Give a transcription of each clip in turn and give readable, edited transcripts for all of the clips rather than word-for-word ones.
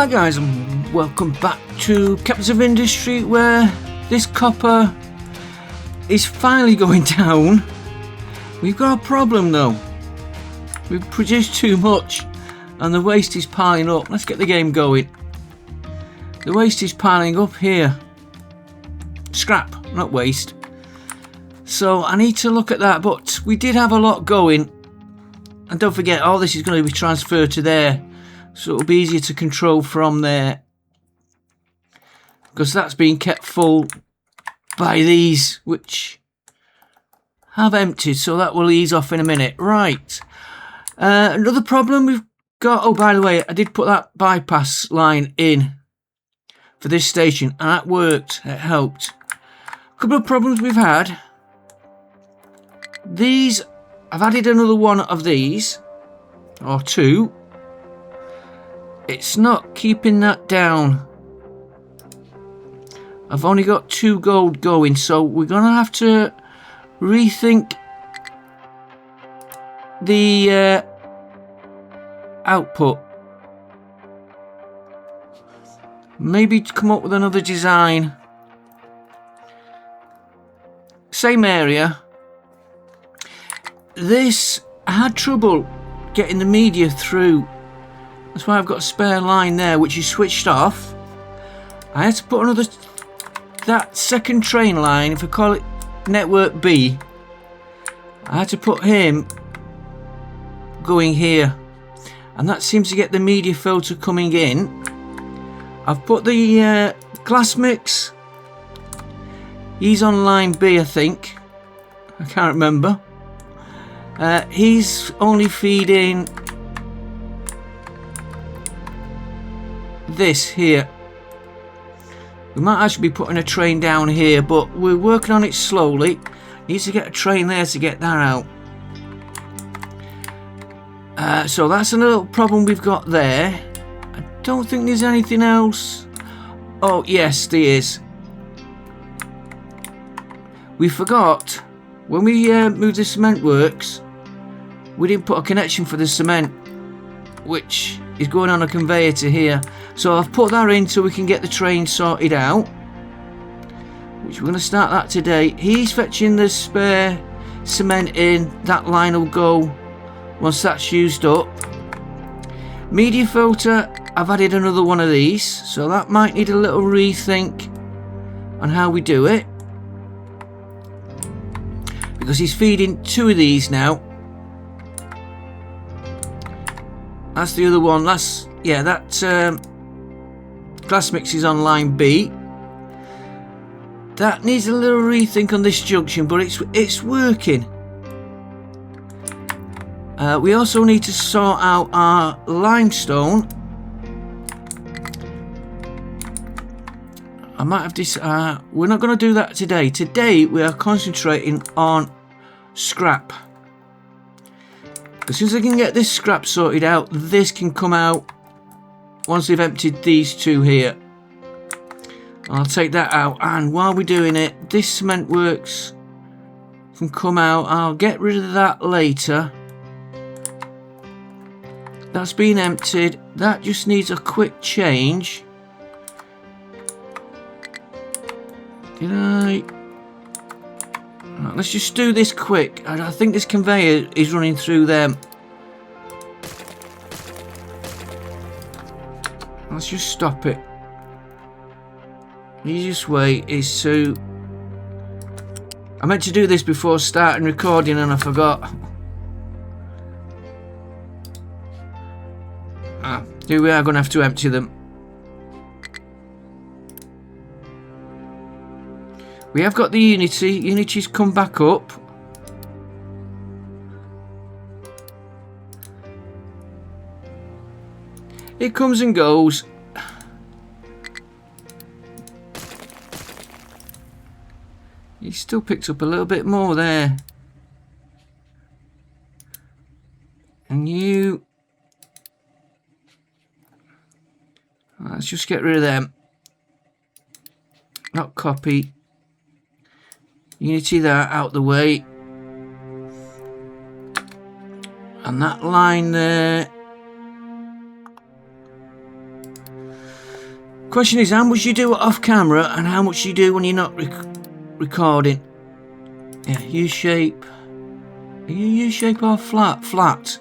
Hi guys, and welcome back to Captains of Industry, where this copper is finally going down. We've got a problem though. We've produced too much and the waste is piling up. Let's get the game going. The waste is piling up here. Scrap, not waste. So I need to look at that, but we did have a lot going. And don't forget, all this is going to be transferred to there. So it'll be easier to control from there, because that's being kept full by these, which have emptied, so that will ease off in a minute. Right, another problem we've got. Oh, by the way, I did put that bypass line in for this station and that worked. It helped. A couple of problems we've had. These, I've added another one of these, or two. It's not keeping that down. I've only got 2 gold going, so we're gonna have to rethink the output. Maybe come up with another design. Same area. This, I had trouble getting the media through. That's why I've got a spare line there, which is switched off. I had to put another, that second train line, if I call it network B, I had to put him going here, and that seems to get the media filter coming in. I've put the glass mix, he's on line B, I think. I can't remember. He's only feeding this here. We might actually be putting a train down here, but we're working on it slowly. Needs to get a train there to get that out. So that's a little problem we've got there. I don't think there's anything else. Oh yes, there is. We forgot when we moved the cement works, we didn't put a connection for the cement, which is going on a conveyor to here. So I've put that in so we can get the train sorted out, which we're going to start that today. He's fetching the spare cement in. That line will go once that's used up. Media filter, I've added another one of these, so that might need a little rethink on how we do it, because he's feeding 2 of these now. That's the other one. That's, yeah, that glass mix is on line B. That needs a little rethink on this junction, but it's working. We also need to sort out our limestone. I might have this. We're not going to do that today. Today we are concentrating on scrap. As soon as I can get this scrap sorted out, this can come out once they've emptied these 2 here. I'll take that out, and while we're doing it, this cement works can come out. I'll get rid of that later. That's been emptied. That just needs a quick change. Right, let's just do this quick. I think this conveyor is running through them. Let's just stop it. The easiest way is to... I meant to do this before starting recording and I forgot. Here we are going to have to empty them. We have got the Unity. Unity's come back up. It comes and goes. He still picked up a little bit more there. And you... Let's just get rid of them. Not copy. Unity that out the way. And that line there. Question is, how much you do off camera and how much you do when you're not recording. Yeah, U-shape. Are you U-shape or flat? Flat.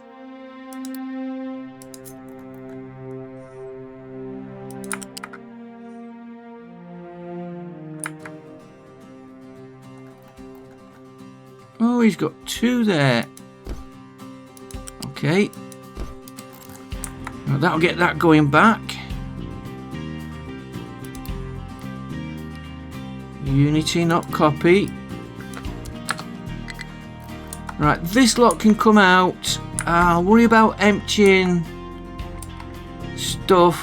Oh, he's got 2 there. Okay. Now that'll get that going back. Unity, not copy. Right, this lot can come out. I'll worry about emptying stuff.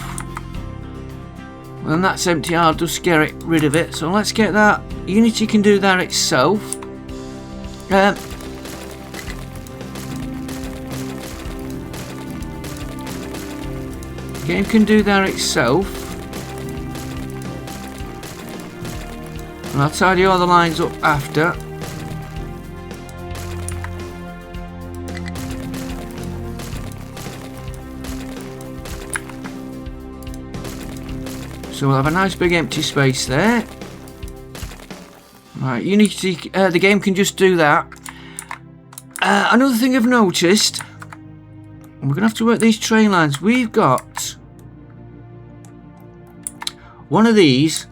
When that's empty, I'll just get rid of it. So let's get that. Unity can do that itself. Game can do that itself. And I'll tidy all the lines up after. So we'll have a nice big empty space there. Right, Unity, the game can just do that. Another thing I've noticed, we're going to have to work these train lines. We've got one of these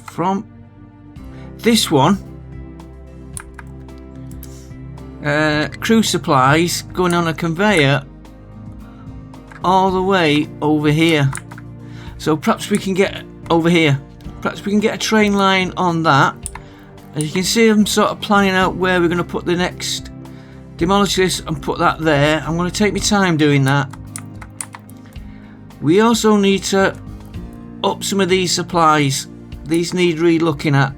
from this one, crew supplies going on a conveyor all the way over here. So perhaps we can get over here. Perhaps we can get a train line on that. As you can see, I'm sort of planning out where we're going to put the next. Demolish this and put that there. I'm going to take my time doing that. We also need to up some of these supplies. These need re-looking at,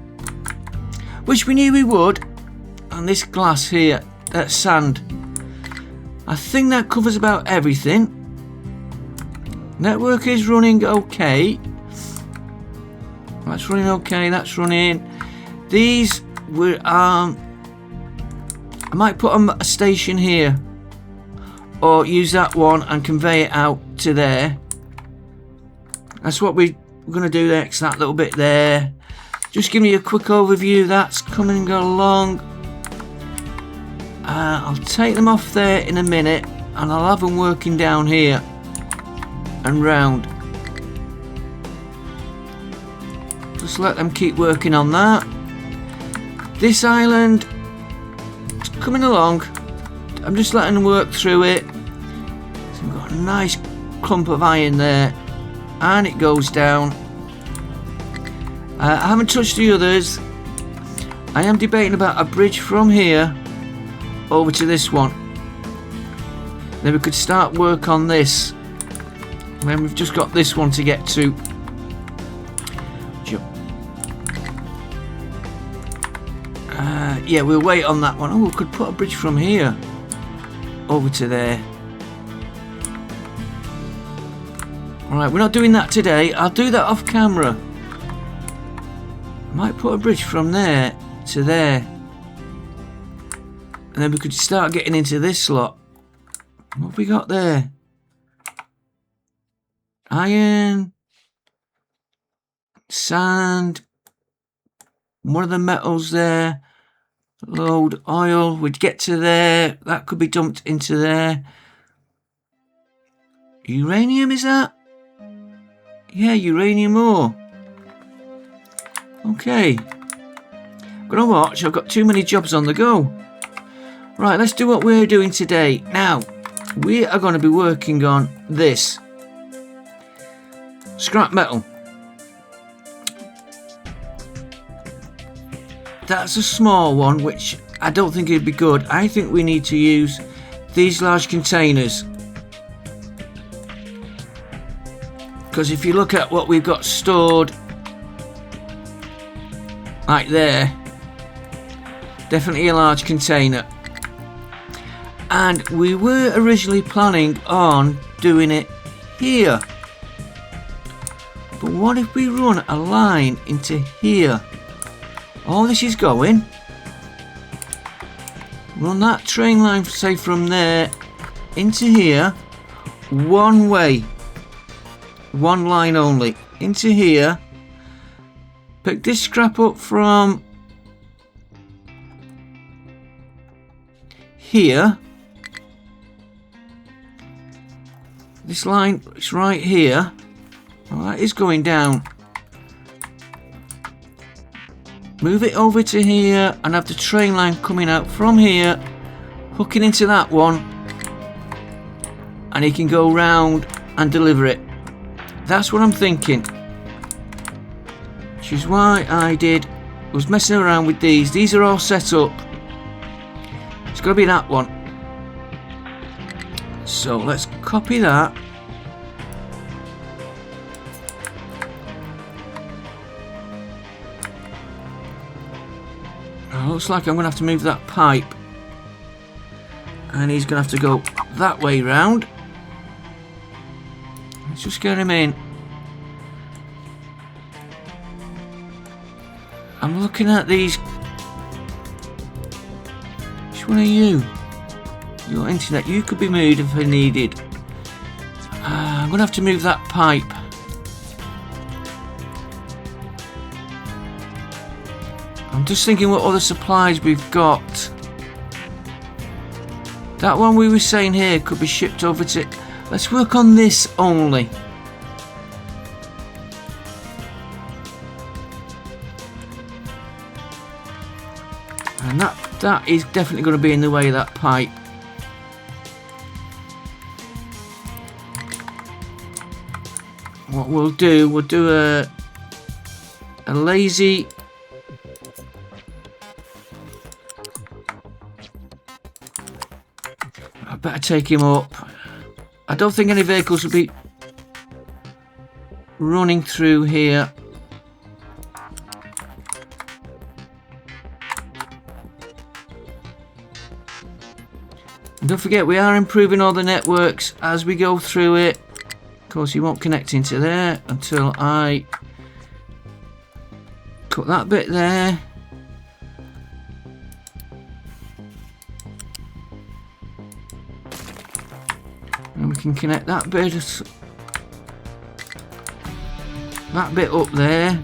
which we knew we would. And this glass here, that sand, I think that covers about everything. Network is running okay. That's running okay. That's running. These were I might put a station here, or use that one and convey it out to there. That's what we're going to do next. That little bit there. Just give me a quick overview. That's coming along. I'll take them off there in a minute, and I'll have them working down here and round. Just let them keep working on that. This island is coming along. I'm just letting them work through it. So we've got a nice clump of iron there, and it goes down. I haven't touched the others. I am debating about a bridge from here over to this one. Then we could start work on this. And then we've just got this one to get to. Yeah, we'll wait on that one. Oh, we could put a bridge from here over to there. Alright, we're not doing that today. I'll do that off camera. I might put a bridge from there to there. And then we could start getting into this slot. What have we got there? Iron. Sand. One of the metals there. Load oil. We'd get to there. That could be dumped into there. Uranium, is that? Yeah, uranium ore. Okay. Gonna watch. I've got too many jobs on the go. Right, let's do what we're doing today. Now, we are going to be working on this. Scrap metal. That's a small one, which I don't think it'd be good. I think we need to use these large containers. Because if you look at what we've got stored, like there, definitely a large container. And we were originally planning on doing it here. But what if we run a line into here? All this is going. Run that train line, say from there into here, one way, one line only, into here. Pick this scrap up from here. This line is right here. Well, that is going down. Move it over to here and have the train line coming out from here, hooking into that one, and he can go round and deliver it. That's what I'm thinking. Which is why I was messing around with these. These are all set up. It's got to be that one. So let's copy that. Looks like I'm going to have to move that pipe. And he's going to have to go that way round. Let's just get him in. I'm looking at these. Which one are you? Your internet. You could be moved if I needed. I'm going to have to move that pipe. I'm just thinking what other supplies we've got. That one we were saying here could be shipped over to... Let's work on this only. And that is definitely going to be in the way of that pipe. What we'll do a lazy... I better take him up. I don't think any vehicles will be running through here. And don't forget, we are improving all the networks as we go through it. Of course, you won't connect into there until I cut that bit there. And we can connect that bit up there.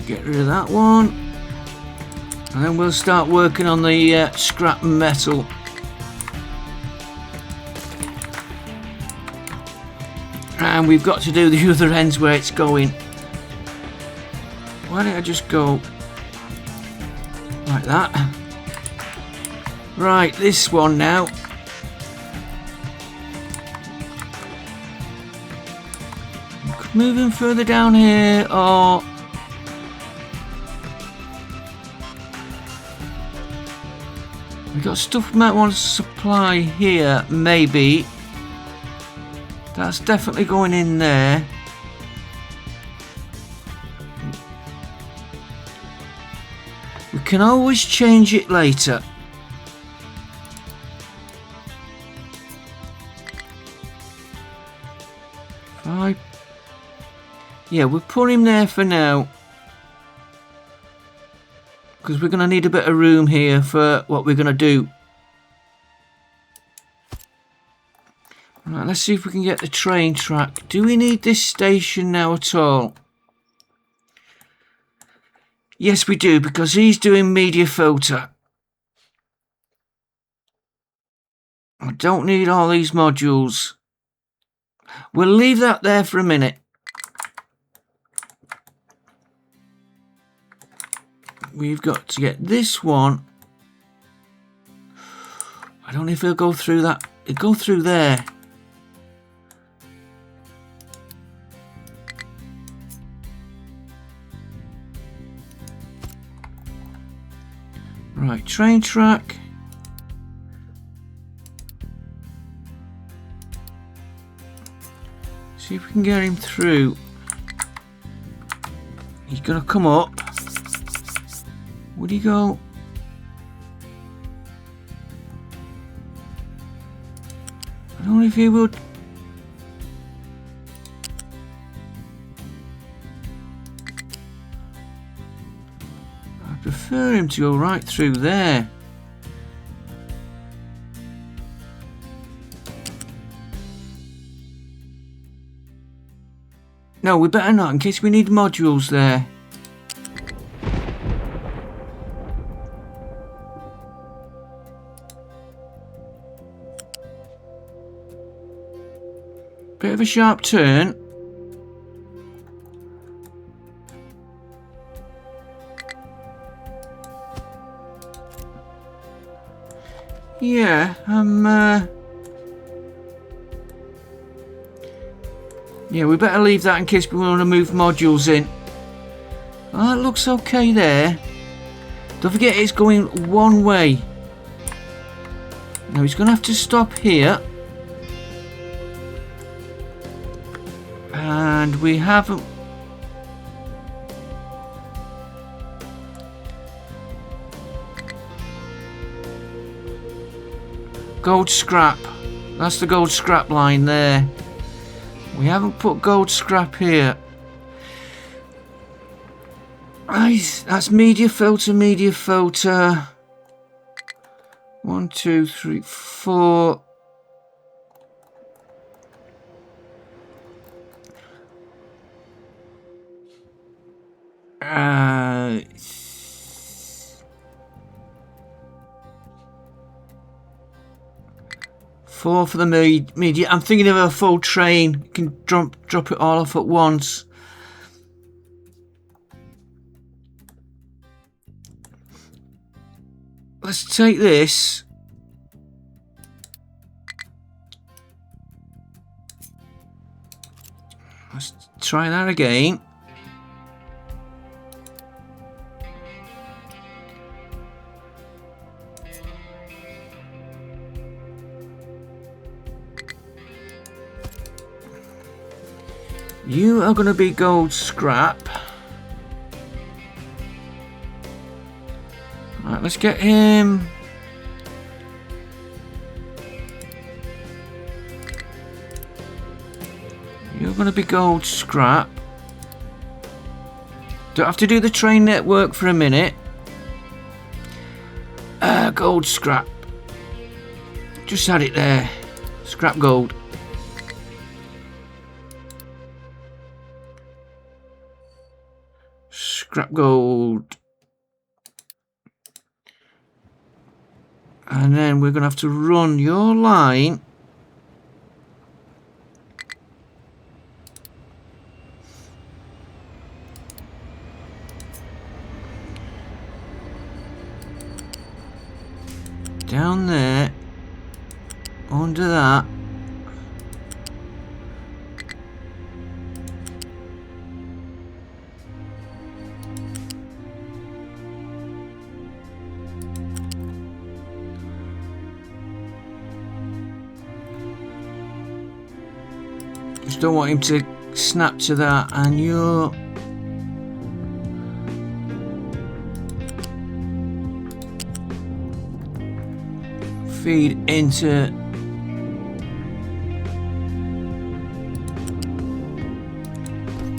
Get rid of that one. And then we'll start working on the scrap metal. And we've got to do the other ends where it's going. Why don't I just go like that? Right, this one now. Move him further down here, or we've got stuff we might want to supply here, maybe. That's definitely going in there. We can always change it later. Yeah, we'll put him there for now, because we're going to need a bit of room here for what we're going to do. Right, let's see if we can get the train track. Do we need this station now at all? Yes, we do, because he's doing media filter. I don't need all these modules. We'll leave that there for a minute. We've got to get this one. I don't know if it'll go through that. It'll go through there. Right, train track. See if we can get him through. He's gonna come up. Would he go? I don't know if he would. prefer him to go right through there. No, we better not, in case we need modules there. Bit of a sharp turn. Yeah, yeah, we better leave that in case we want to move modules in. Oh, that looks okay there. Don't forget it's going one way. Now he's going to have to stop here. And we haven't... Gold scrap. That's the gold scrap line there. We haven't put gold scrap here. That's media filter, media filter. 1, 2, 3, 4. Four for the media. I'm thinking of a full train. You can drop it all off at once. Let's take this. Let's try that again. You are going to be gold scrap. Right, let's get him. You're going to be gold scrap. Don't have to do the train network for a minute. Gold scrap. Just had it there. Scrap gold. Scrap gold. And then we're going to have to run your line down there under that. Just don't want him to snap to that, and you're feed into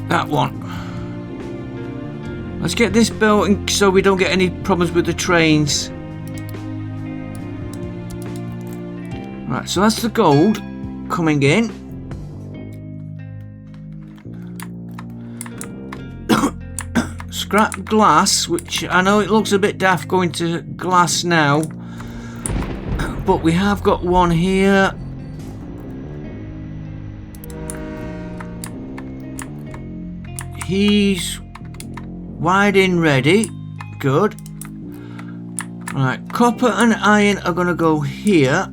that one. Let's get this built so we don't get any problems with the trains. Right, so that's the gold coming in. Scrap glass, which I know it looks a bit daft going to glass now, but we have got one here. He's wide in ready. Good. Right, copper and iron are going to go here.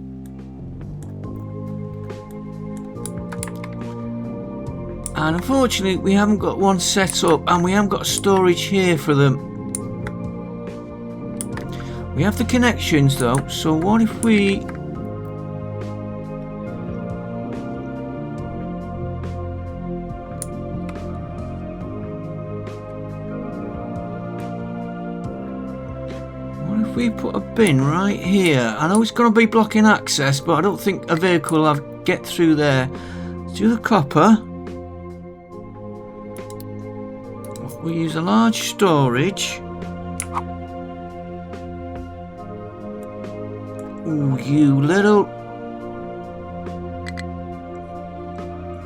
And unfortunately we haven't got one set up, and we haven't got storage here for them. We have the connections though, so what if we... What if we put a bin right here? I know it's going to be blocking access, but I don't think a vehicle will get through there. Let's do the copper. We use a large storage. Ooh, you little...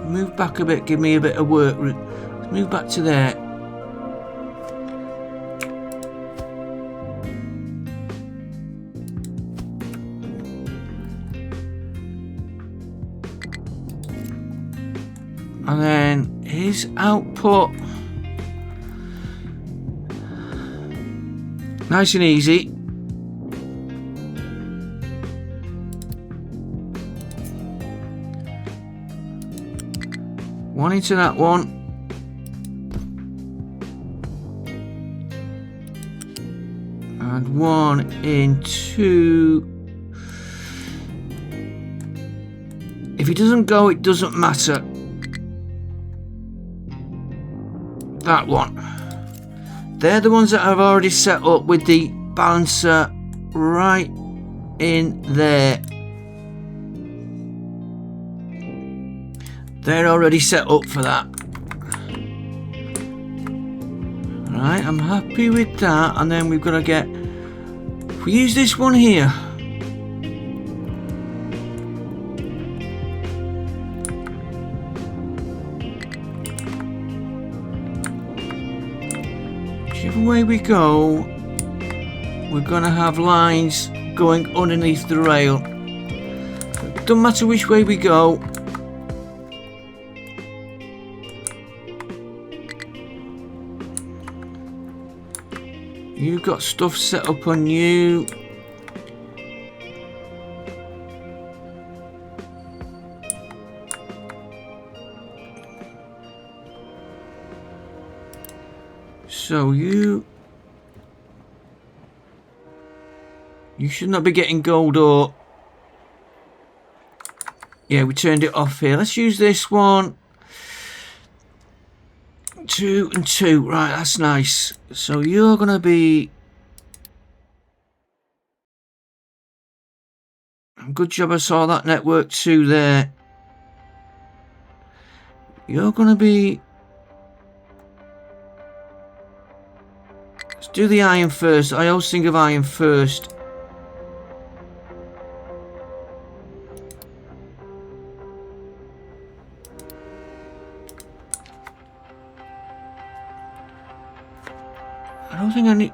Move back a bit, give me a bit of work. Let's move back to there. And then his output. Nice and easy. One into that one. And one into... If he doesn't go, it doesn't matter. That one. They're the ones that I've already set up with the balancer right in there. They're already set up for that. Right, I'm happy with that. And then we've got to get... If we use this one here. Whichever way we go, we're going to have lines going underneath the rail. It doesn't matter which way we go. You've got stuff set up on you. So you should not be getting gold ore. Yeah, we turned it off here. Let's use this one. 2 and 2. Right, that's nice. So you're going to be... Good job I saw that network 2 there. You're going to be... Let's do the iron first. I always think of iron first. I don't think I need...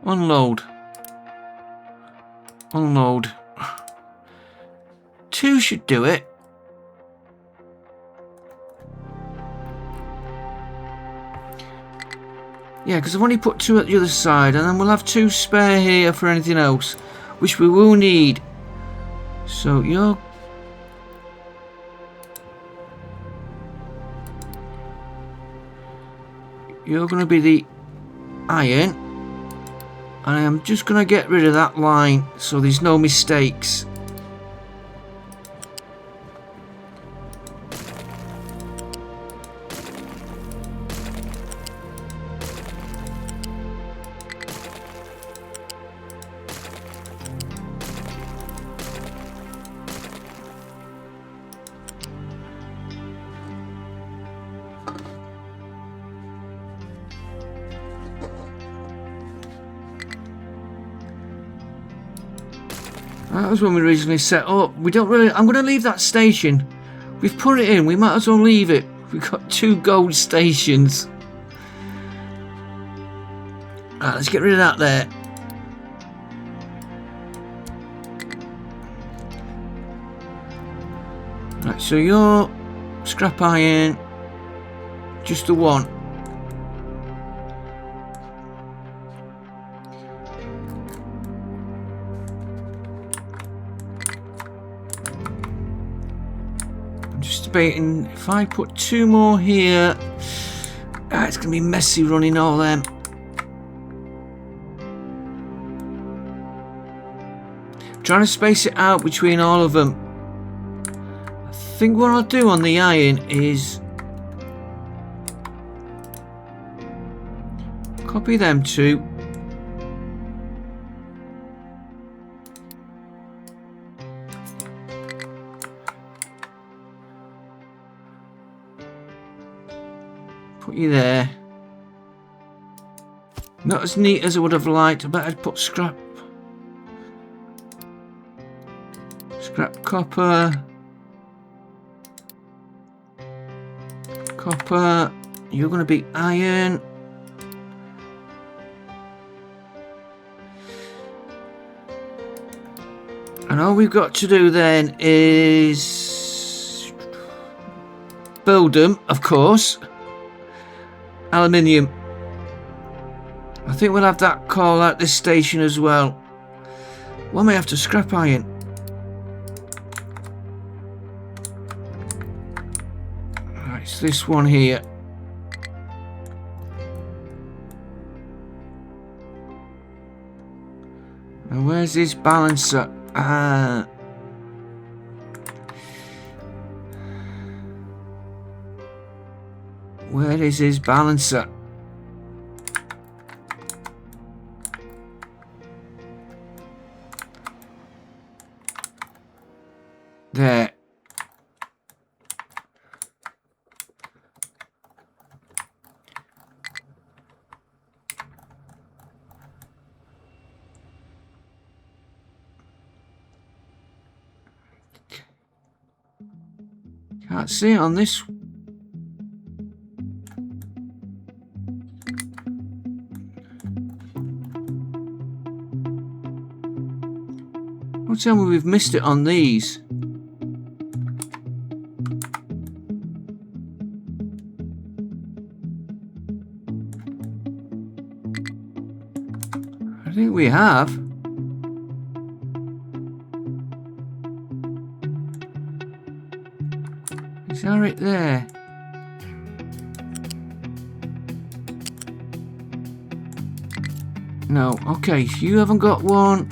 Unload. Unload. 2 should do it. Yeah, because I've only put 2 at the other side, and then we'll have 2 spare here for anything else, which we will need. So you're going to be the iron, and I'm just going to get rid of that line so there's no mistakes. That was when we originally set up. We don't really... I'm going to leave that station. We've put it in. We might as well leave it. We've got 2 gold stations. Right, let's get rid of that there. Right, so you're scrap iron. Just the 1. If I put 2 more here, it's going to be messy running all them. I'm trying to space it out between all of them. I think what I'll do on the iron is copy them 2. Put you there. Not as neat as I would have liked. I bet I'd put scrap. Scrap copper. Copper. You're going to be iron. And all we've got to do then is build them, of course. Aluminium. I think we'll have that call at this station as well. We may have to scrap iron. Right, it's this one here. And where's this balancer? Where is his balancer? There. Can't see it on this. Don't tell me we've missed it on these. I think we have. Is that right there? No. Okay, so you haven't got one.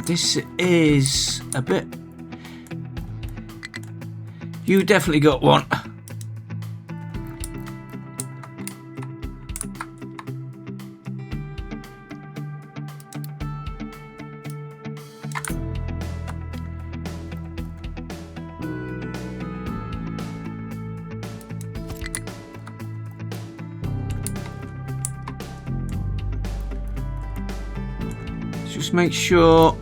This is a bit. You definitely got one. Just make sure.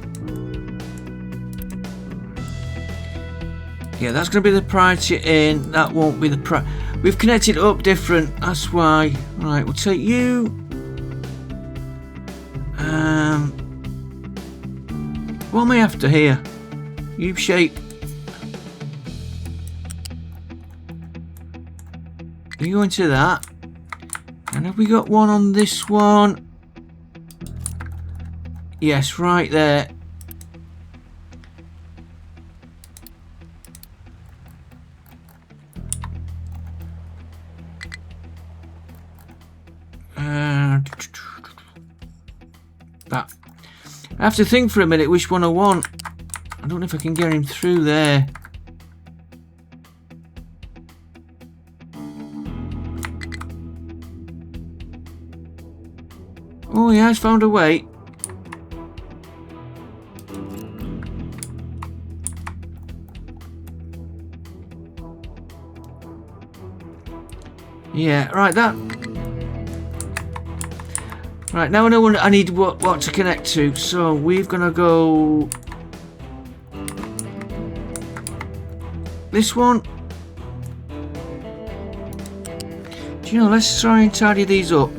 Yeah, that's going to be the priority in. That won't be the priority. We've connected it up different. That's why. Right, we'll take you. What am I after here? U shape. You go into that. And have we got one on this one? Yes, right there. That. I have to think for a minute which one I want. I don't know if I can get him through there. Oh, he has found a way. Yeah, right, that. Right, now I know I need what to connect to, so we're gonna go this one. Do you know, let's try and tidy these up.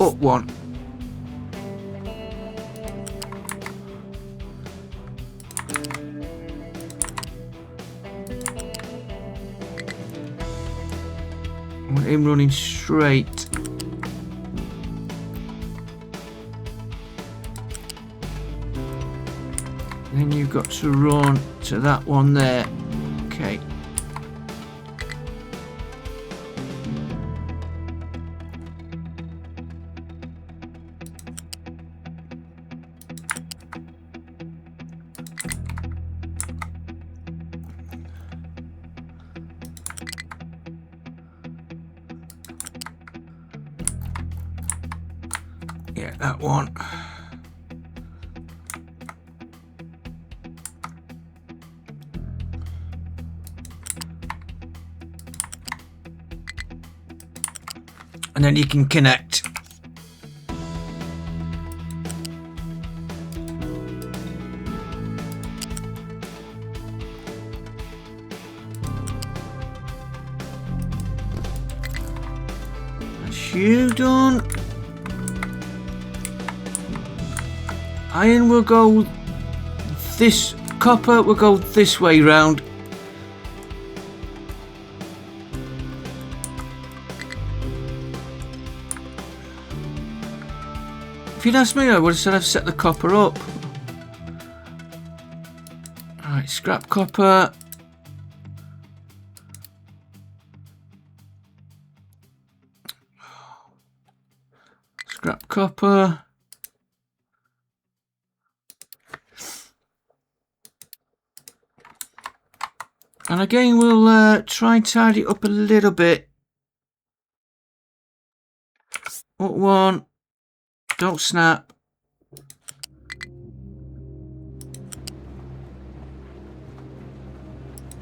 Up one. I want him running straight. Then you've got to run to that one there. Okay. Yeah, that one. And then you can connect. That's you done. Iron will go this, copper will go this way round. If you'd asked me, I would have said I've set the copper up. Alright, scrap copper. Scrap copper. And again, we'll try and tidy it up a little bit. Up one. Don't snap.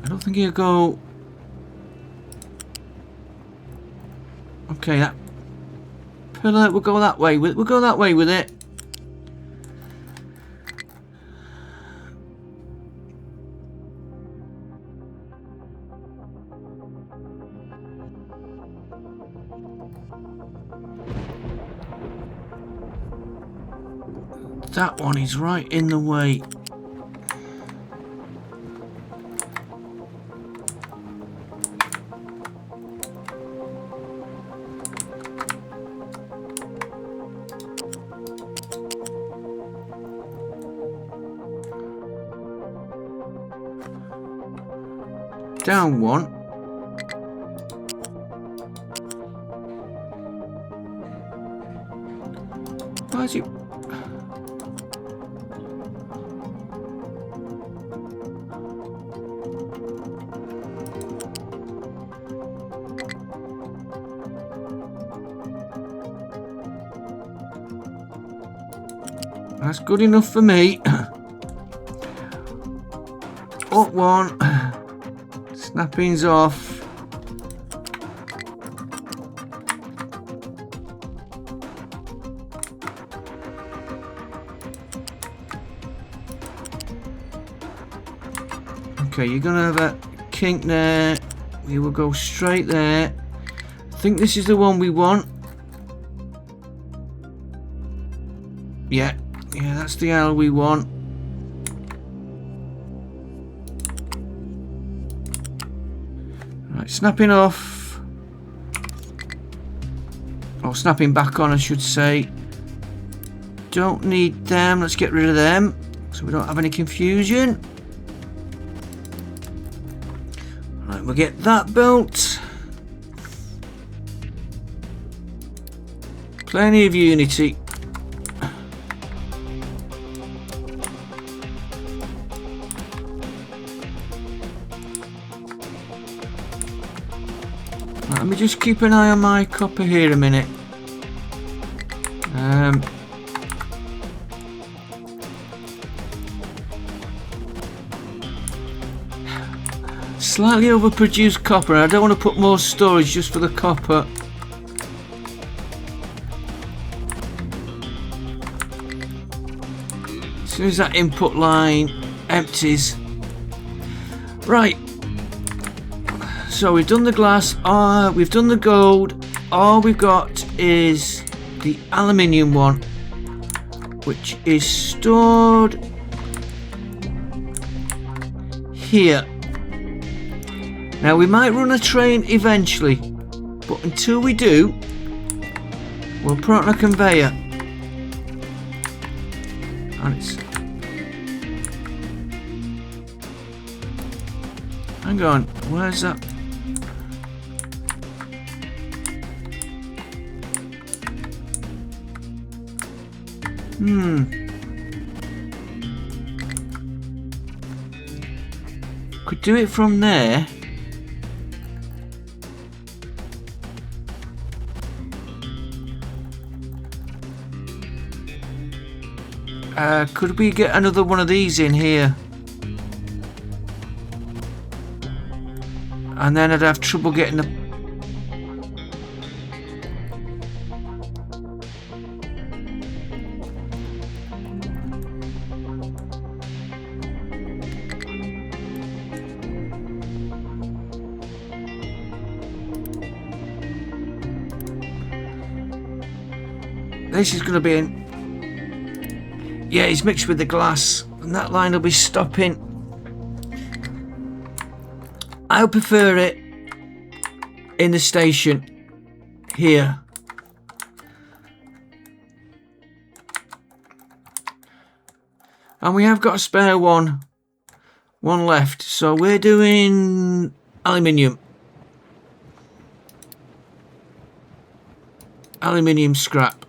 I don't think he'll go. Okay, that pillar will go that way. We'll go that way with it. That one is right in the way. Down one. Why is it? That's good enough for me. Up one. Snapping's off. Okay, you're gonna have a kink there. We will go straight there. I think this is the one we want. Yeah, that's the L we want. Right, snapping off. Or snapping back on, I should say. Don't need them. Let's get rid of them so we don't have any confusion. Right, we'll get that built. Plenty of unity. Let me just keep an eye on my copper here a minute. Slightly overproduced copper. I don't want to put more storage just for the copper. As soon as that input line empties. Right. So we've done the glass, we've done the gold, all we've got is the aluminium one, which is stored here. Now we might run a train eventually, but until we do, we'll put it on a conveyor. And it's... Hang on, where's that? Could do it from there. Could we get another one of these in here? And then I'd have trouble getting the... This is going to be in... Yeah, it's mixed with the glass. And that line will be stopping. I would prefer it in the station here. And we have got a spare one left. So we're doing aluminium. Aluminium scrap.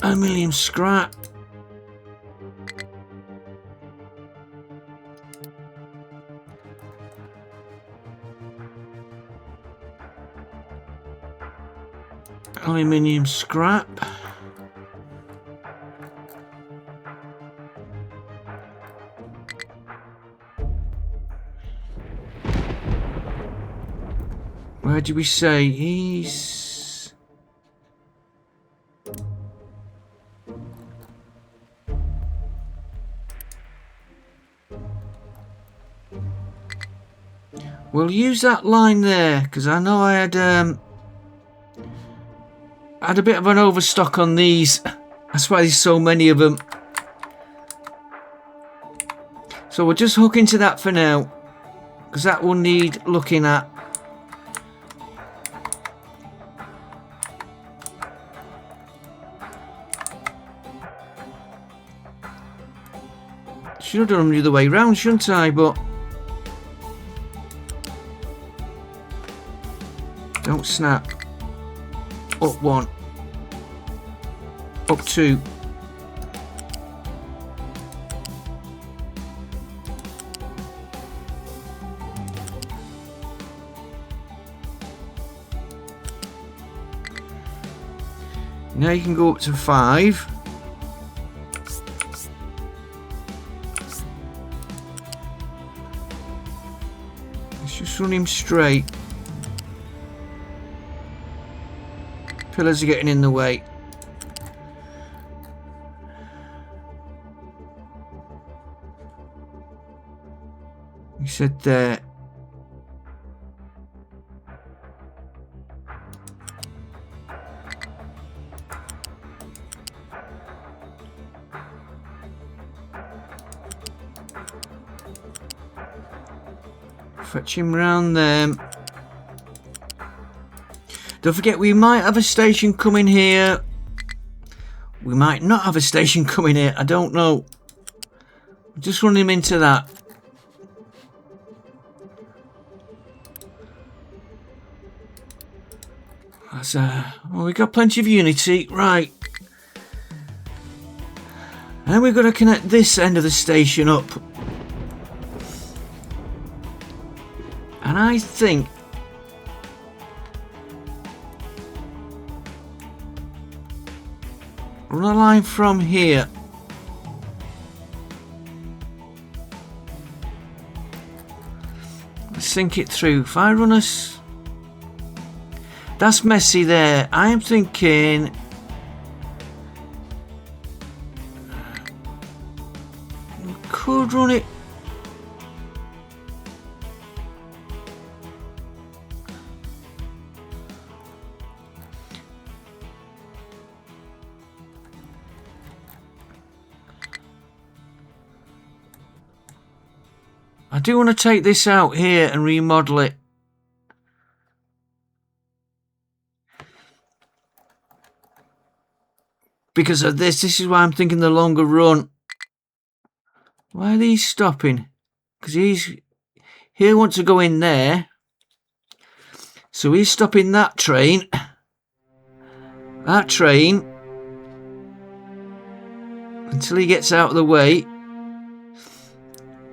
Aluminium scrap. Aluminium scrap. Where do we say he's... We'll use that line there, because I know I had a bit of an overstock on these. That's why there's so many of them. So we'll just hook into that for now, because that will need looking at. Should have done them the other way round, shouldn't I? But don't snap. Up one. Up two. Now you can go up to 5. Let's just run him straight. Pillars are getting in the way. You said there. Fetch him round there. Don't forget, we might have a station coming here. We might not have a station coming here. I don't know. Just run him into that. That's well, we got plenty of unity, right? And we've got to connect this end of the station up. And I think run a line from here. Let's sink it through. If I run us, that's messy there. I am thinking we could run it. I do want to take this out here and remodel it. Because of this is why I'm thinking the longer run. Why are these stopping? Because he'll want to go in there. So he's stopping that train. That train. Until he gets out of the way.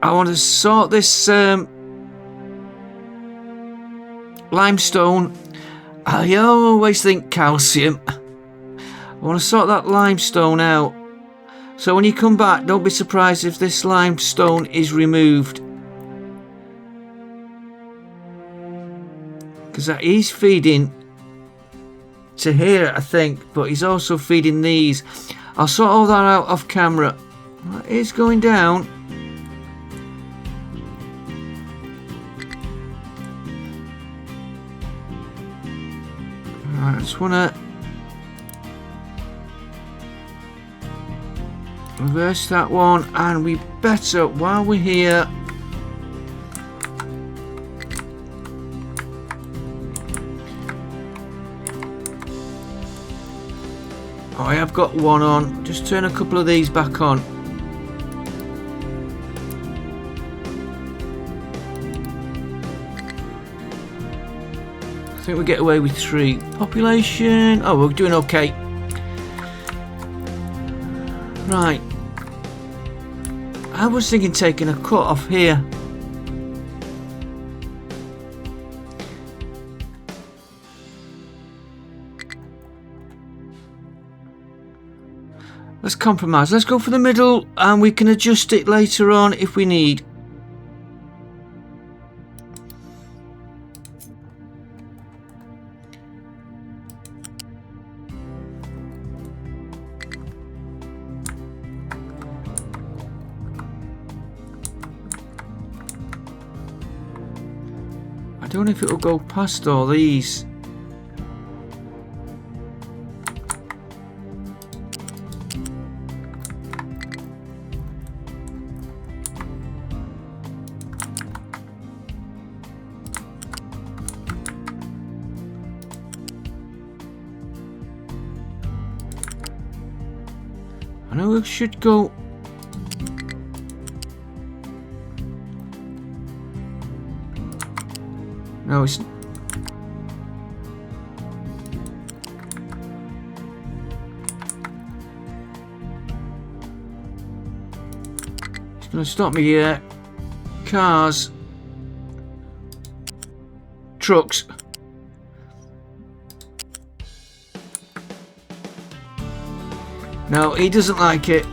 I want to sort this limestone I always think calcium. I want to sort that limestone out. So when you come back, don't be surprised if this limestone is removed. Because he's feeding to here, I think, but he's also feeding these. I'll sort all that out off camera. That is going down. Alright, I just want to reverse that one, and we better, while we're here, oh, I have got one on. Just turn a couple of these back on. I think we get away with 3. Population. Oh, we're doing okay. Right. I was thinking taking a cut off here. Let's compromise. Let's go for the middle, and we can adjust it later on if we need. I don't know if it will go past all these. I know it should go. No, it's. It's going to stop me here. Cars. Trucks. No, he doesn't like it.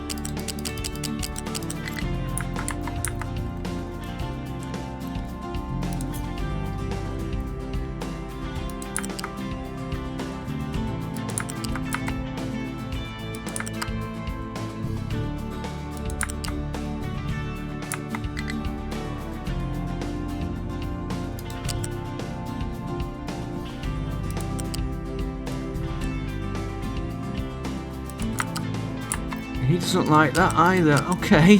He doesn't like that either. Okay.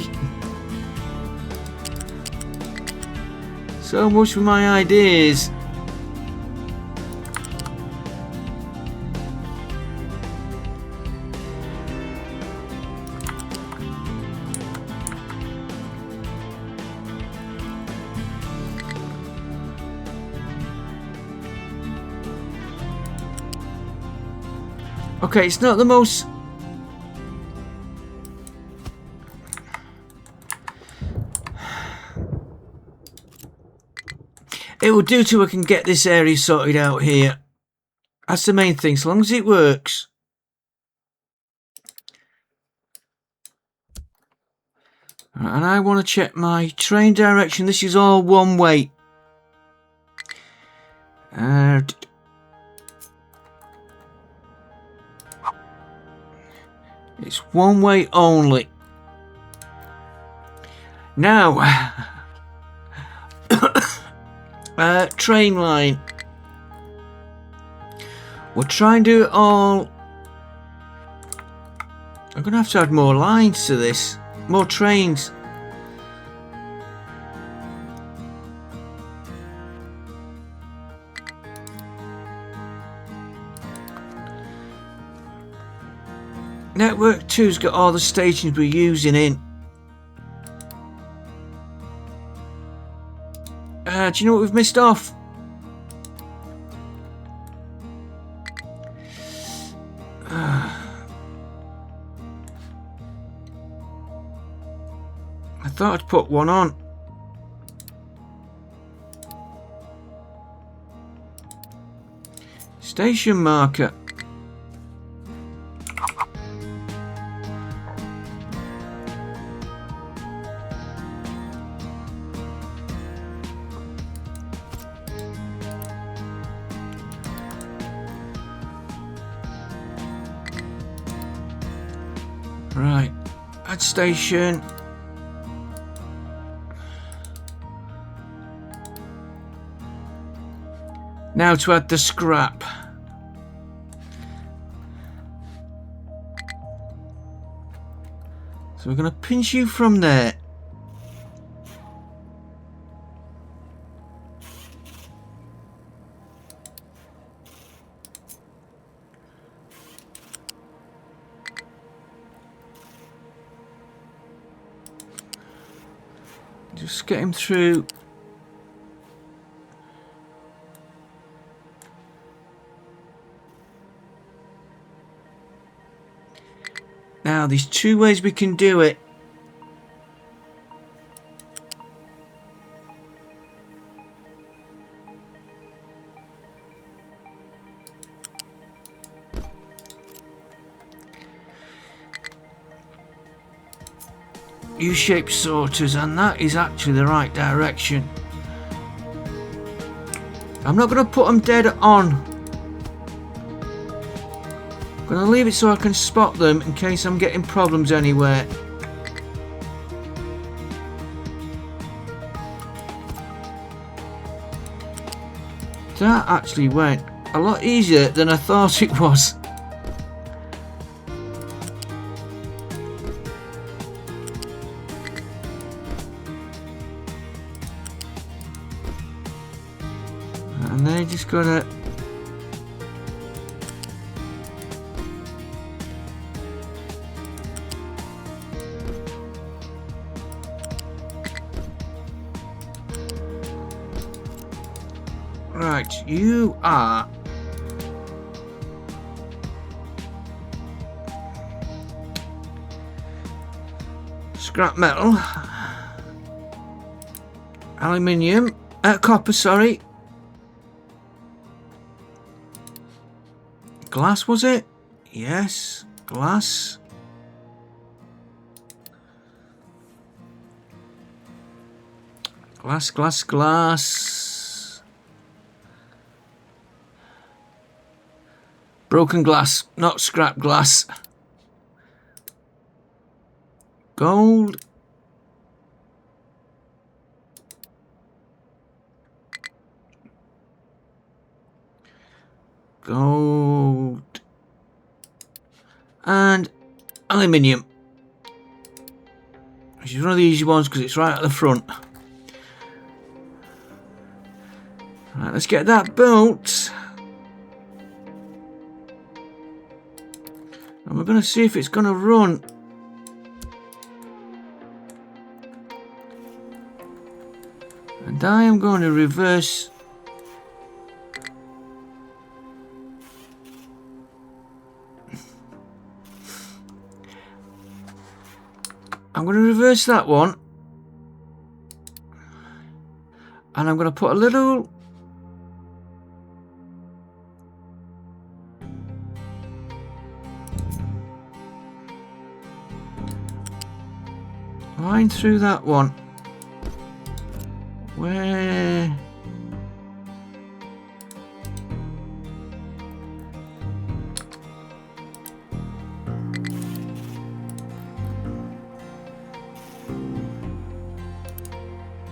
So much for my ideas. Okay, it's not the most. It will do till we can get this area sorted out here. That's the main thing, as long as it works. Right, and I want to check my train direction. This is all one way. It's one way only. Now, train line. We'll try and do it all. I'm going to have to add more lines to this. More trains. Network 2's got all the stations we're using in. Do you know what we've missed off? I thought I'd put one on. Station marker. Right, add station. Now to add the scrap. So we're going to pinch you from there. Just get him through. Now there's two ways we can do it. U-shaped sorters, and that is actually the right direction. I'm not going to put them dead on. I'm going to leave it so I can spot them in case I'm getting problems anywhere. That actually went a lot easier than I thought it was. And then just gotta right, you are scrap metal, aluminium, copper, sorry. Glass, was it? Yes, glass. Glass, glass, glass. Broken glass, not scrap glass. Gold. Gold and aluminium, which is one of the easy ones because it's right at the front. Right, let's get that built, and we're going to see if it's going to run. And I am going to reverse. I'm going to reverse that one, and I'm going to put a little line through that one. Where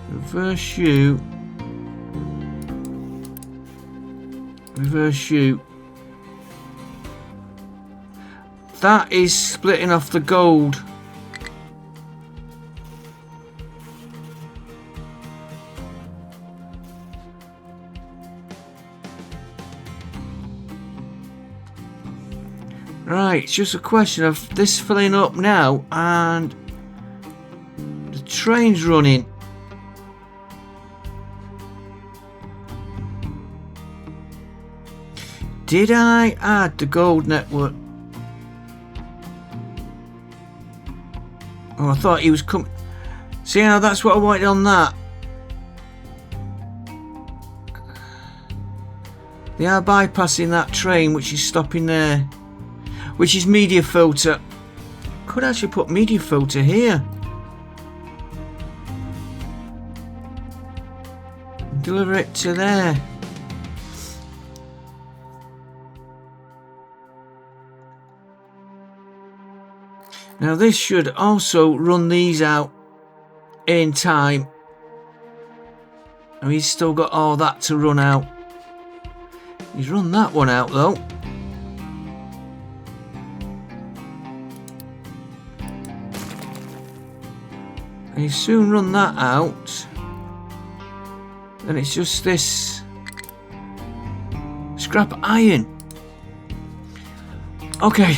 reverse you, reverse you. That is splitting off the gold. Right, it's just a question of this filling up now and the train's running. Did I add the gold network? Oh, I thought he was coming. See how that's what I wanted on that. They are bypassing that train, which is stopping there, which is media filter. Could actually put media filter here. Deliver it to there. Now this should also run these out in time. And he's still got all that to run out. He's run that one out though. And he's soon run that out. Then it's just this scrap iron. Okay,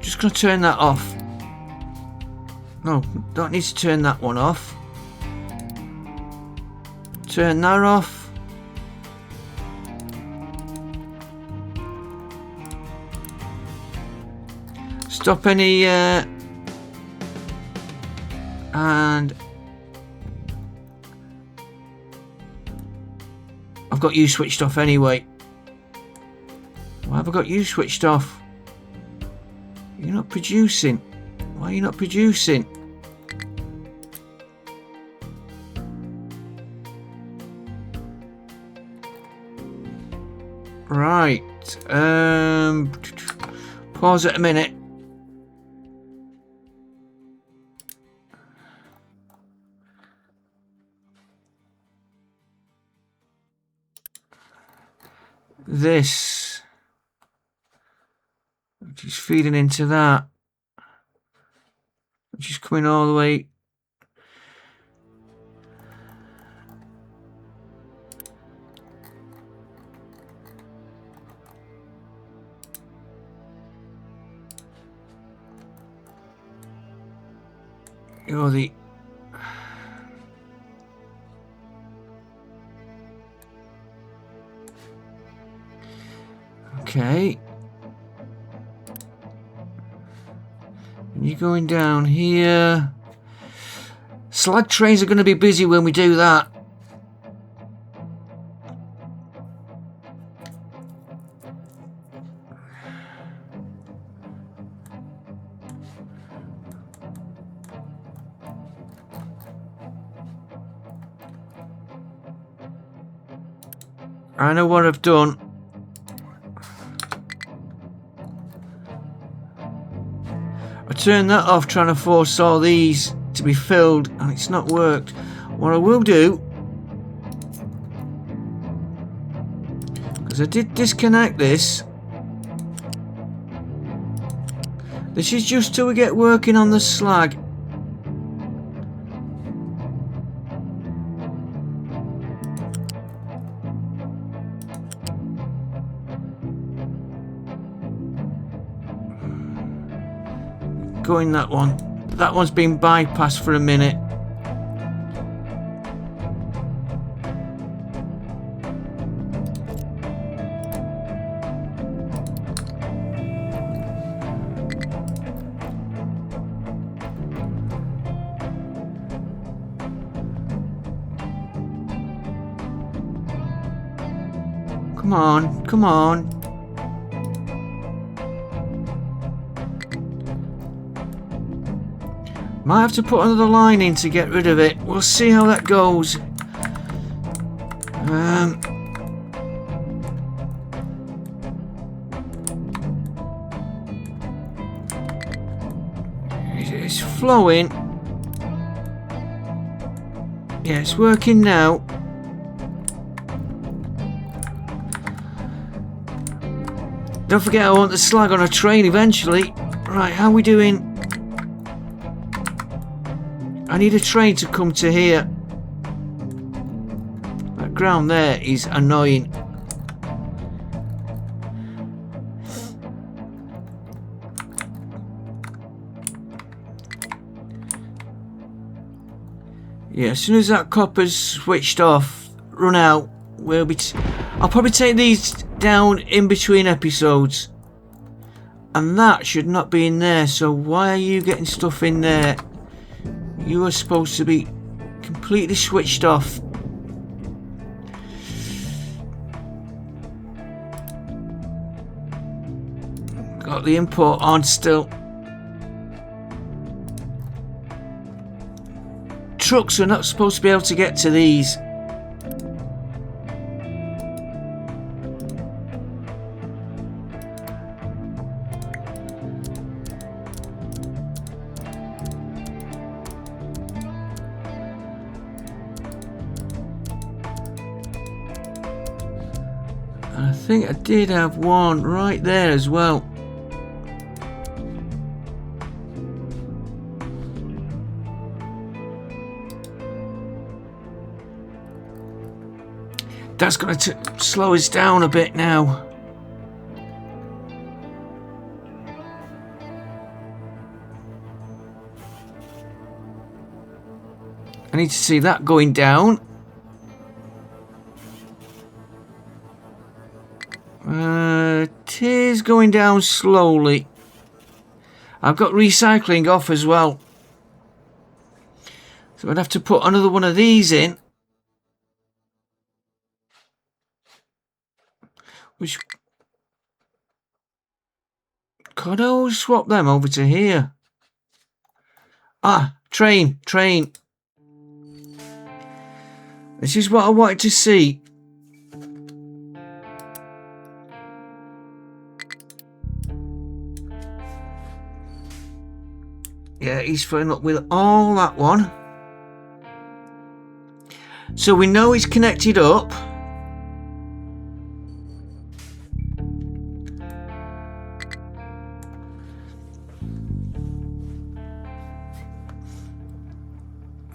just gonna turn that off. No, don't need to turn that one off. Turn that off. Stop any and I've got you switched off anyway. Why have I got you switched off? You're not producing. Why are you not producing? Right. Pause it a minute. This, which is feeding into that, which is coming all the way. You're the okay. And you're going down here. Slag trains are going to be busy when we do that. I know what I've done. I turned that off trying to force all these to be filled and it's not worked. What I will do, because I did disconnect this, this is just till we get working on the slag. Going that one. That one's been bypassed for a minute. Come on, come on. Might have to put another line in to get rid of it. We'll see how that goes. It's flowing. Yeah, it's working now. Don't forget I want the slag on a train eventually. Right, how are we doing? I need a train to come to here. That ground there is annoying. Yeah, as soon as that copper's switched off, run out, we'll be... I'll probably take these down in between episodes. And that should not be in there, so why are you getting stuff in there? You are supposed to be completely switched off. Got the import on still. Trucks are not supposed to be able to get to these. And I think I did have one right there as well. That's going to slow us down a bit now. I need to see that going down. It is going down slowly. I've got recycling off as well. So I'd have to put another one of these in. Which could I swap them over to here? Ah, train. This is what I wanted to see. Yeah, he's filling up with all that one. So we know it's connected up.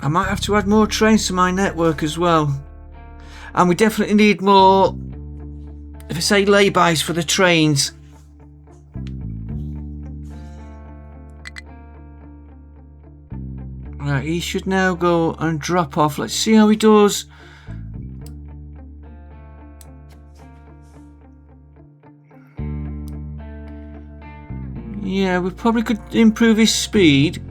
I might have to add more trains to my network as well. And we definitely need more, if I say laybys for the trains. Right, he should now go and drop off. Let's see how he does. Yeah, we probably could improve his speed.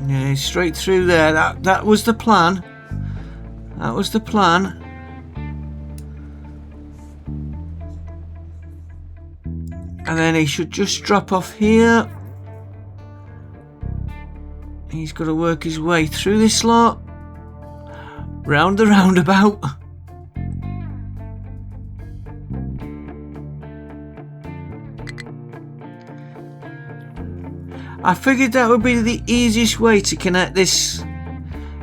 Yeah, straight through there. That was the plan. That was the plan. And then he should just drop off here. He's got to work his way through this lot. Round the roundabout. I figured that would be the easiest way to connect this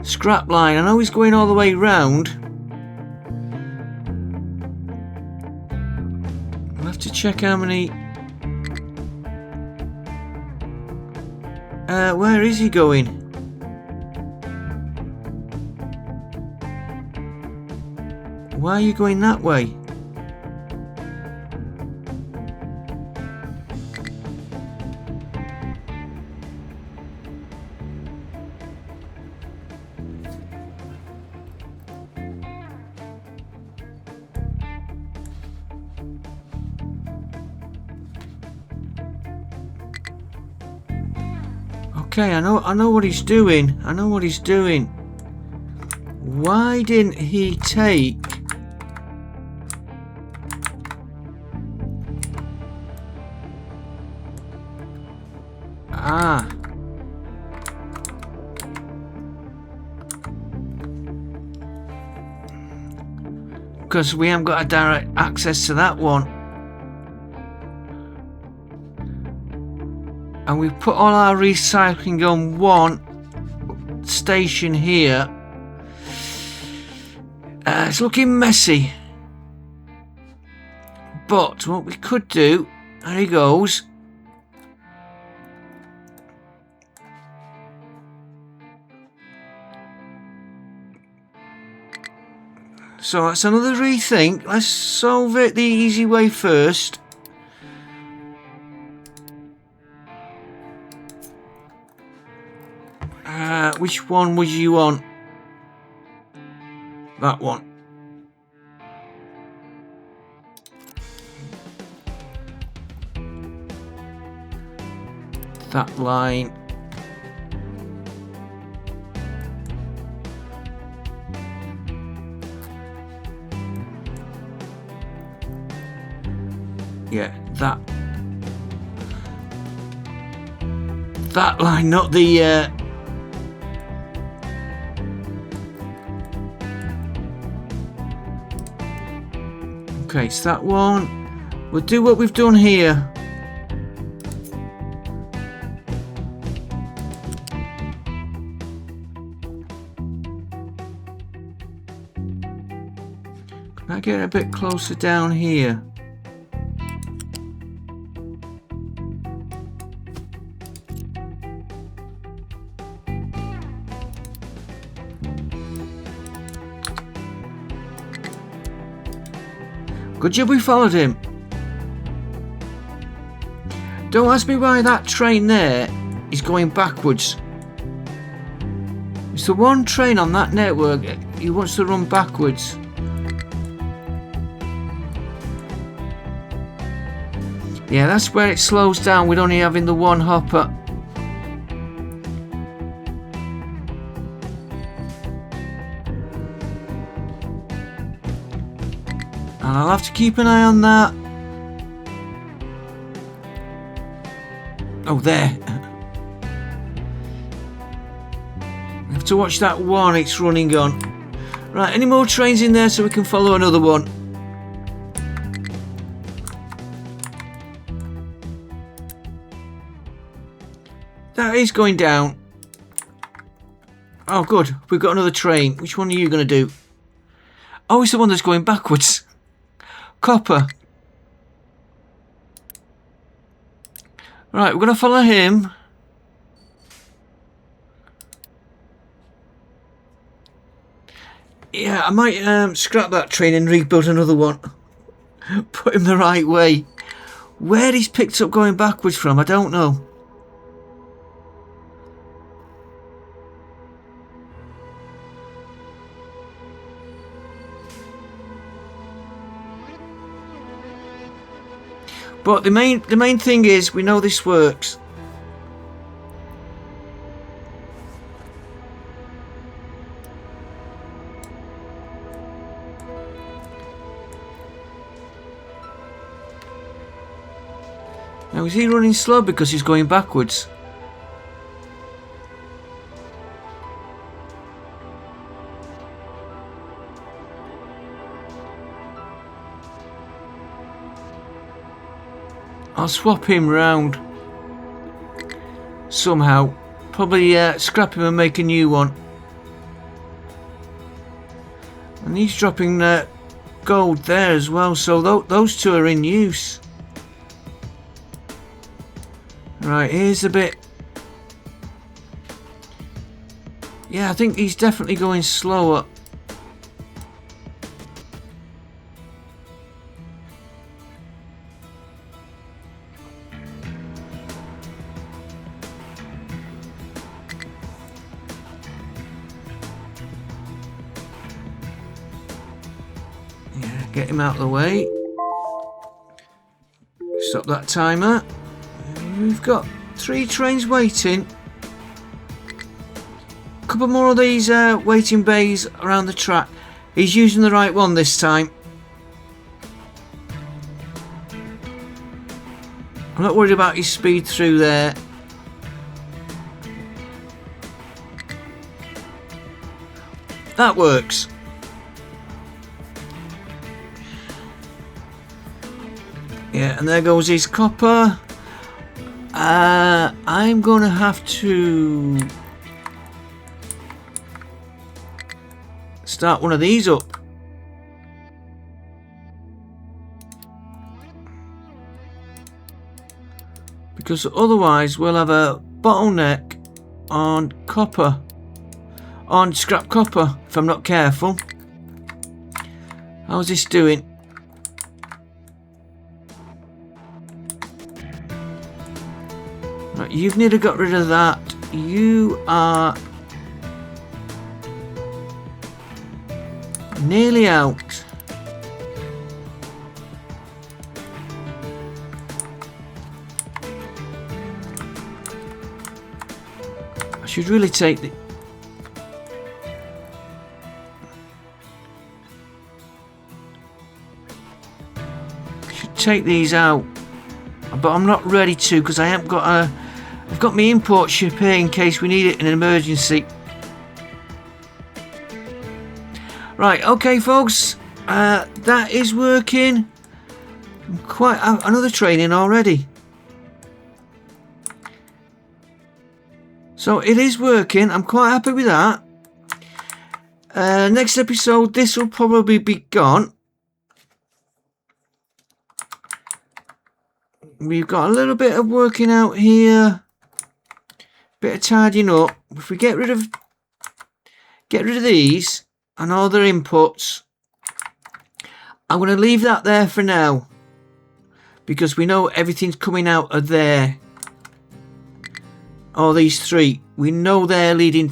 scrap line. I know he's going all the way round. I'll have to check how many... where is he going? Why are you going that way? Okay, I know what he's doing. I know what he's doing. Why didn't he take... Ah. Because we haven't got a direct access to that one. And we've put all our recycling on one station here. It's looking messy. But what we could do, there he goes. So that's another rethink. Let's solve it the easy way first. Which one was you on? That one. that line. Yeah, that line, not the okay, it's that one. We'll do what we've done here. Can I get a bit closer down here? Good job we followed him. Don't ask me why that train there is going backwards. It's the one train on that network he wants to run backwards. Yeah, that's where it slows down with only having the one hopper. And I'll have to keep an eye on that. Oh, there. I have to watch that one it's running on. Right, any more trains in there so we can follow another one? That is going down. Oh, good. We've got another train. Which one are you going to do? Oh, it's the one that's going backwards. Copper. Right, we're going to follow him. Yeah, I might scrap that train and rebuild another one. Put him the right way. Where he's picked up going backwards from, I don't know. But the main thing is we know this works. Now is he running slow because he's going backwards? I'll swap him round somehow. Probably scrap him and make a new one. And he's dropping gold there as well, so those two are in use. Right, here's a bit. Yeah, I think he's definitely going slower. Get him out of the way. Stop that timer. We've got 3 trains waiting. A couple more of these waiting bays around the track. He's using the right one this time. I'm not worried about his speed through there. That works. Yeah, and there goes his copper. I'm gonna have to start one of these up. Because otherwise we'll have a bottleneck on copper. On scrap copper, if I'm not careful. How's this doing? Right, you've nearly got rid of that. You are nearly out. should really take the... should take these out, but I'm not ready to because I haven't got a... I've got my import ship here in case we need it in an emergency. Right, okay folks, that is working. Quite another training already. So it is working. I'm quite happy with that. Next episode, this will probably be gone. We've got a little bit of working out here, bit of tidying up. If we get rid of these and all their inputs, I'm going to leave that there for now because we know everything's coming out of there. All these three, we know they're leading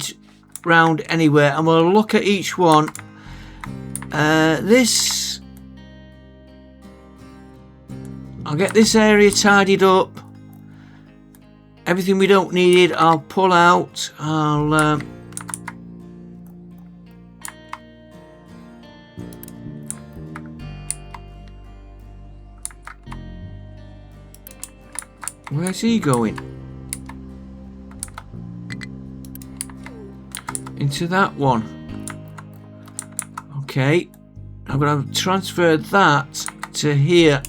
round anywhere, and we'll look at each one. This, I'll get this area tidied up. Everything we don't need, I'll pull out. I'll where's he going? Into that one. Okay, I'm going to transfer that to here.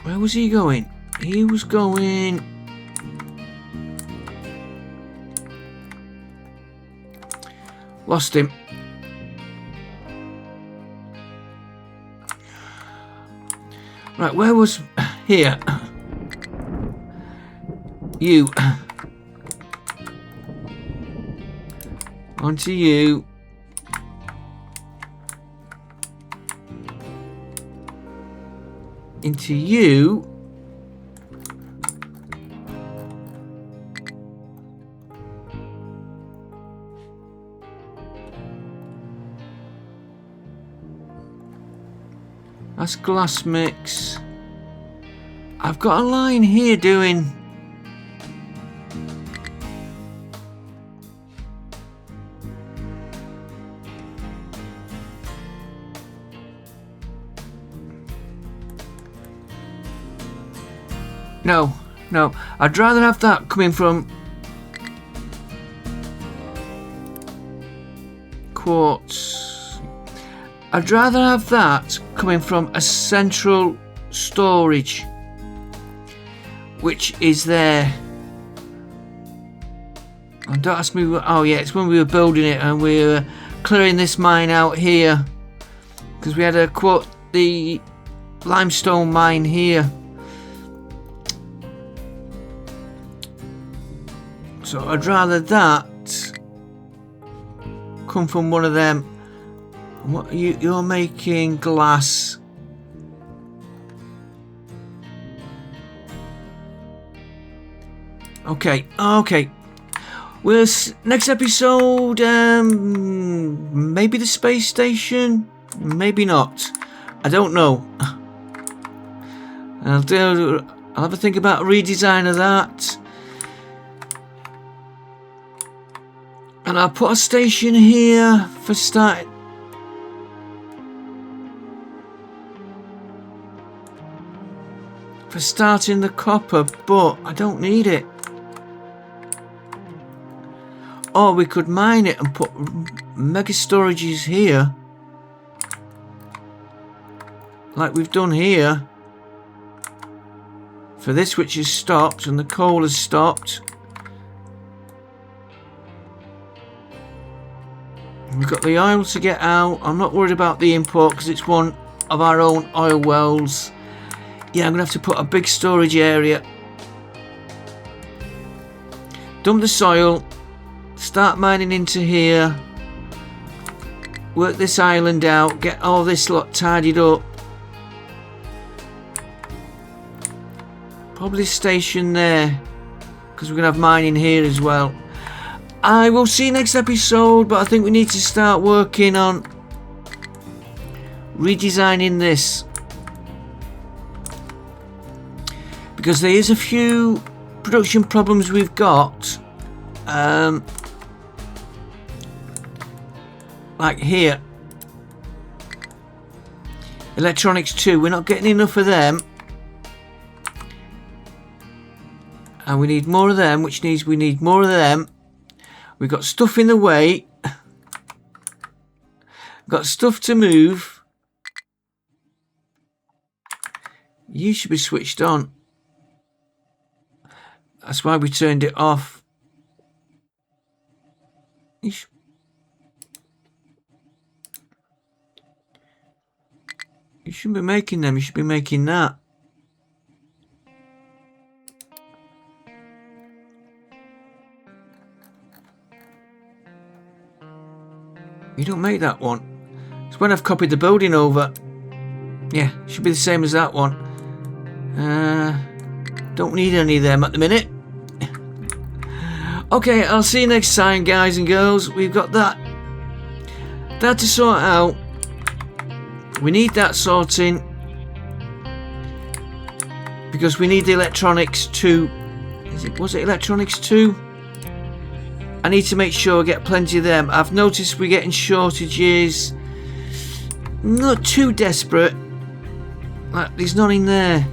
Where was he going? He was going... Lost him. Right, where was... Here. You. Onto you. Into you. That's glass mix. I've got a line here doing... No, I'd rather have that coming from quartz. I'd rather have that coming from a central storage, which is there. And don't ask me, oh yeah, it's when we were building it and we were clearing this mine out here because we had the limestone mine here. So I'd rather that come from one of them. What you're making glass. Okay. Well, next episode, maybe the space station, maybe not. I don't know. I'll have a think about a redesign of that. And I'll put a station here for starting the copper, but I don't need it. Or we could mine it and put mega storages here, like we've done here for this, which is stopped, and the coal has stopped. We've got the oil to get out. I'm not worried about the import because it's one of our own oil wells. Yeah, I'm going to have to put a big storage area. Dump the soil. Start mining into here. Work this island out. Get all this lot tidied up. Probably station there because we're going to have mining here as well. I will see you next episode, but I think we need to start working on redesigning this. because there is a few production problems we've got. Like here, electronics 2, we're not getting enough of them, and we need more of them, which means we need more of them. We've got stuff in the way, got stuff to move. You should be switched on. That's why we turned it off. You shouldn't be making them, you should be making that. You don't make that one. It's when I've copied the building over. Yeah, should be the same as that one. Don't need any of them at the minute. Okay, I'll see you next time, guys and girls. We've got that to sort out. We need that sorting because we need the electronics 2. Was it electronics 2? I need to make sure I get plenty of them. I've noticed we're getting shortages. Not too desperate. Like, there's none in there.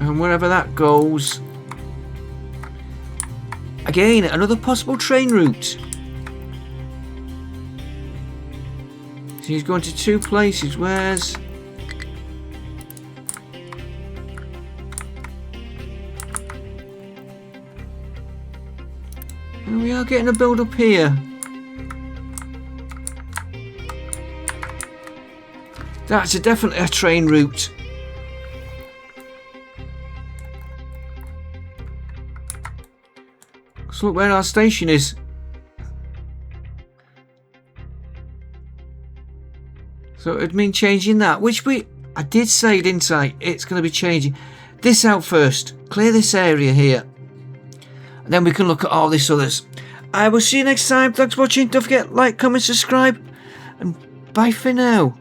And wherever that goes. Again, another possible train route. So he's going to 2 places. Where's... And we are getting a build up here. That's definitely a train route. So look where our station is. So it'd mean changing that, which I did say, didn't I? It's going to be changing this out first. Clear this area here, and then we can look at all this others. I will see you next time. Thanks for watching. Don't forget, like, comment, subscribe, and bye for now.